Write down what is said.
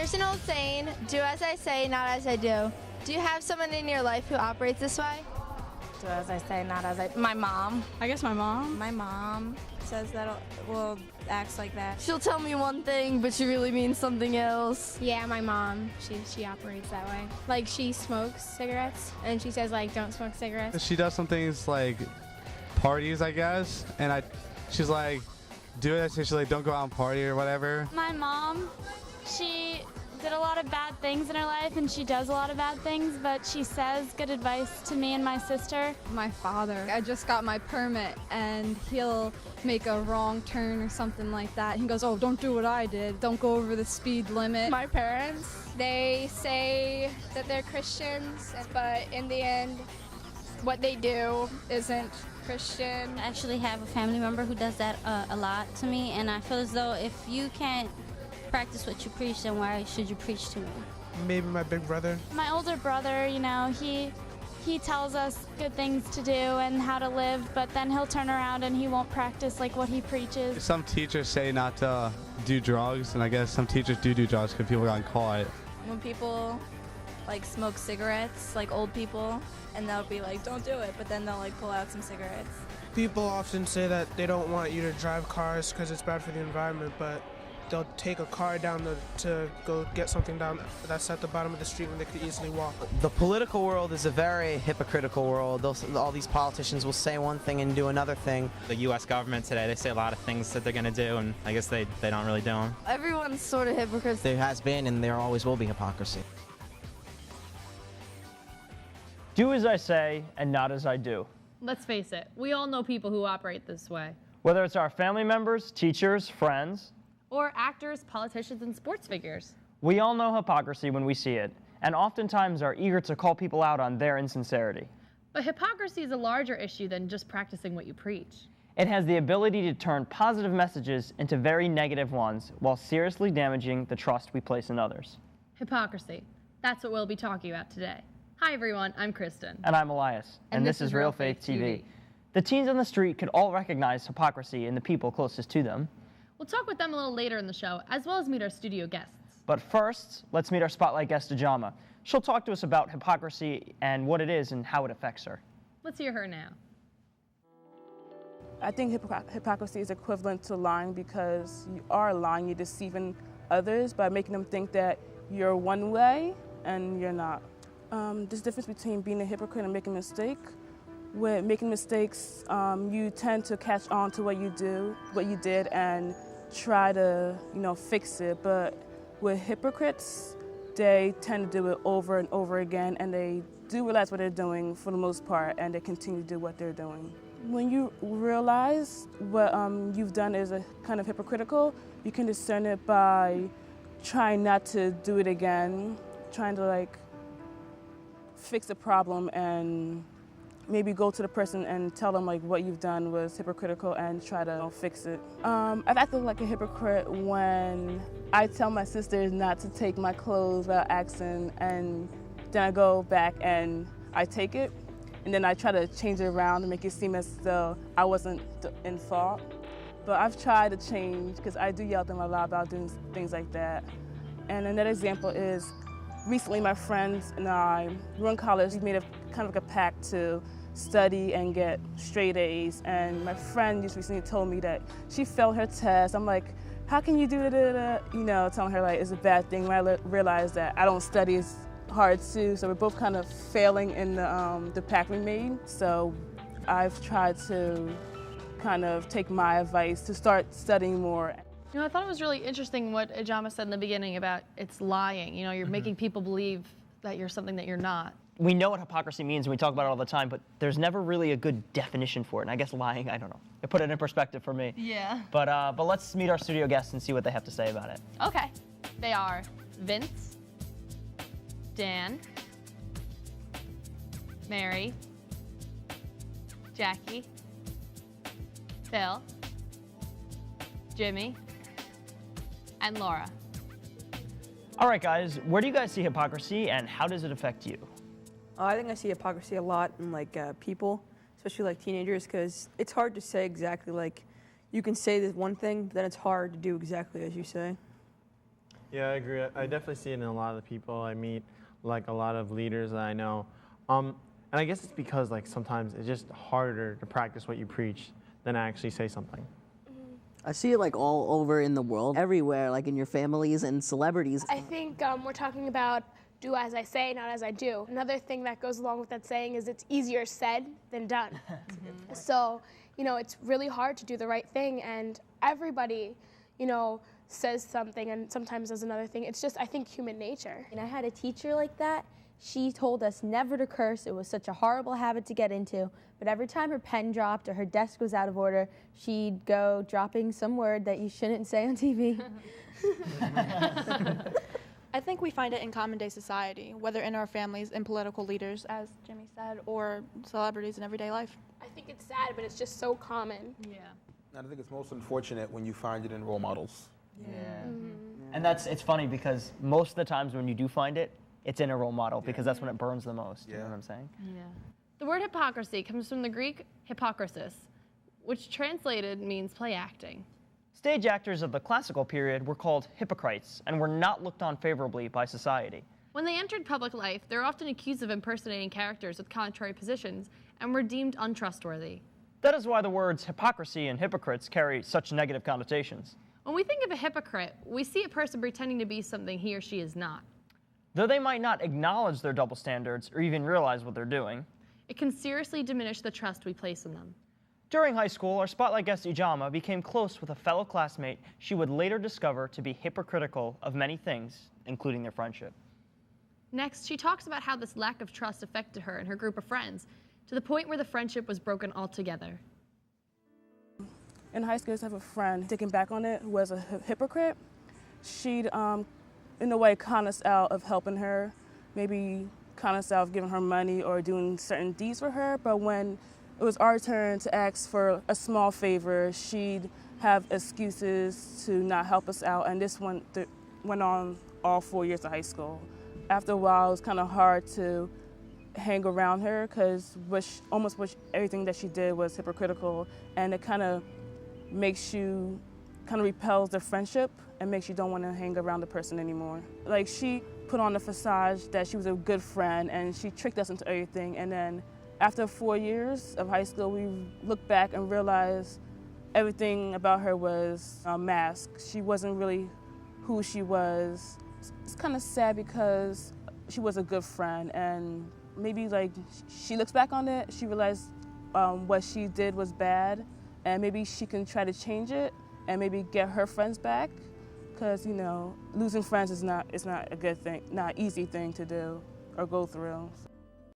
Here's an old saying, do as I say, not as I do. Do you have someone in your life who operates this way? Do as I say, not as I... My mom. I guess my mom. My mom says that, well, acts like that. She'll tell me one thing, but she really means something else. Yeah, my mom. She operates that way. Like, she smokes cigarettes, and she says, like, don't smoke cigarettes. She does some things like parties, I guess, and she's like, do it. She's like, don't go out and party or whatever. My mom, she did a lot of bad things in her life, and she does a lot of bad things, but she says good advice to me and my sister. My father. I just got my permit, and he'll make a wrong turn or something like that. He goes, oh, don't do what I did. Don't go over the speed limit. My parents, they say that they're Christians, but in the end, what they do isn't Christian. I actually have a family member who does that a lot to me, and I feel as though if you can't practice what you preach, then why should you preach to me? Maybe my big brother. My older brother, you know, he tells us good things to do and how to live, but then he'll turn around and he won't practice like what he preaches. Some teachers say not to do drugs, and I guess some teachers do drugs because people got caught. When people like smoke cigarettes, like old people, and they'll be like, don't do it, but then they'll like pull out some cigarettes. People often say that they don't want you to drive cars because it's bad for the environment, but they'll take a car down to go get something down that's at the bottom of the street when they could easily walk. The political world is a very hypocritical world. All these politicians will say one thing and do another thing. The U.S. government today, they say a lot of things that they're going to do, and I guess they don't really do them. Everyone's sort of hypocrites. There has been and there always will be hypocrisy. Do as I say and not as I do. Let's face it, we all know people who operate this way. Whether it's our family members, teachers, friends, or actors, politicians, and sports figures. We all know hypocrisy when we see it, and oftentimes are eager to call people out on their insincerity. But hypocrisy is a larger issue than just practicing what you preach. It has the ability to turn positive messages into very negative ones while seriously damaging the trust we place in others. Hypocrisy. That's what we'll be talking about today. Hi everyone, I'm Kristen. And I'm Elias. And this is Real Faith TV. The teens on the street could all recognize hypocrisy in the people closest to them. We'll talk with them a little later in the show, as well as meet our studio guests. But first, let's meet our spotlight guest, Ajama. She'll talk to us about hypocrisy and what it is and how it affects her. Let's hear her now. I think hypocrisy is equivalent to lying because you are lying, you're deceiving others by making them think that you're one way and you're not. There's a difference between being a hypocrite and making a mistake. With making mistakes, you tend to catch on to what you did, and try to, fix it. But with hypocrites, they tend to do it over and over again, and they do realize what they're doing for the most part, and they continue to do what they're doing. When you realize what you've done is a kind of hypocritical, you can discern it by trying not to do it again, trying to fix the problem and maybe go to the person and tell them what you've done was hypocritical and try to fix it. I've acted like a hypocrite when I tell my sisters not to take my clothes without asking, and then I go back and I take it, and then I try to change it around to make it seem as though I wasn't in fault. But I've tried to change because I do yell at them a lot about doing things like that. And another example is recently my friends and I were in college. We made a kind of a pact to study and get straight A's, and my friend just recently told me that she failed her test. I'm like, how can you do that? Telling her it's a bad thing, when I realized that I don't study as hard too, so we're both kind of failing in the pact we made. So I've tried to kind of take my advice to start studying more. I thought it was really interesting what Ajama said in the beginning about it's lying. You're making people believe that you're something that you're not. We know what hypocrisy means, and we talk about it all the time, but there's never really a good definition for it. And I guess lying, I don't know. It put it in perspective for me. Yeah. But let's meet our studio guests and see what they have to say about it. Okay. They are Vince, Dan, Mary, Jackie, Phil, Jimmy, and Laura. All right, guys, where do you guys see hypocrisy, and how does it affect you? I think I see hypocrisy a lot in people, especially teenagers, because it's hard to say exactly you can say this one thing, but then it's hard to do exactly as you say. Yeah, I agree. I definitely see it in a lot of the people I meet, like a lot of leaders that I know. And I guess it's because like sometimes it's just harder to practice what you preach than actually say something. I see it like all over in the world, everywhere, like in your families and celebrities. I think we're talking about do as I say, not as I do. Another thing that goes along with that saying is it's easier said than done. So, you know, it's really hard to do the right thing, and everybody, you know, says something and sometimes does another thing. It's just, I think, human nature. And I had a teacher like that. She told us never to curse. It was such a horrible habit to get into. But every time her pen dropped or her desk was out of order, she'd go dropping some word that you shouldn't say on TV. I think we find it in common day society, whether in our families and political leaders, as Jimmy said, or celebrities in everyday life. I think it's sad, but it's just so common. Yeah. And I think it's most unfortunate when you find it in role models. Yeah. And it's funny because most of the times when you do find it, it's in a role model because that's when it burns the most. You know what I'm saying? Yeah. The word hypocrisy comes from the Greek hypocrisis, which translated means play acting. Stage actors of the classical period were called hypocrites and were not looked on favorably by society. When they entered public life, they were often accused of impersonating characters with contrary positions and were deemed untrustworthy. That is why the words hypocrisy and hypocrites carry such negative connotations. When we think of a hypocrite, we see a person pretending to be something he or she is not. Though they might not acknowledge their double standards or even realize what they're doing, it can seriously diminish the trust we place in them. During high school, our spotlight guest Ijama became close with a fellow classmate she would later discover to be hypocritical of many things, including their friendship. Next, she talks about how this lack of trust affected her and her group of friends, to the point where the friendship was broken altogether. In high school, I used to have a friend, thinking back on it, who was a hypocrite. She'd, in a way, con us out of helping her, maybe con us out of giving her money or doing certain deeds for her, but when it was our turn to ask for a small favor, she'd have excuses to not help us out, and this went on all 4 years of high school. After a while, it was kind of hard to hang around her because almost everything that she did was hypocritical, and it kind of repels the friendship and makes you don't want to hang around the person anymore. Like, she put on the facade that she was a good friend, and she tricked us into everything, and then after 4 years of high school, we looked back and realized everything about her was a mask. She wasn't really who she was. It's kind of sad because she was a good friend, and maybe like she looks back on it, she realized what she did was bad, and maybe she can try to change it and maybe get her friends back, because you know, losing friends is not a good thing, not an easy thing to do or go through.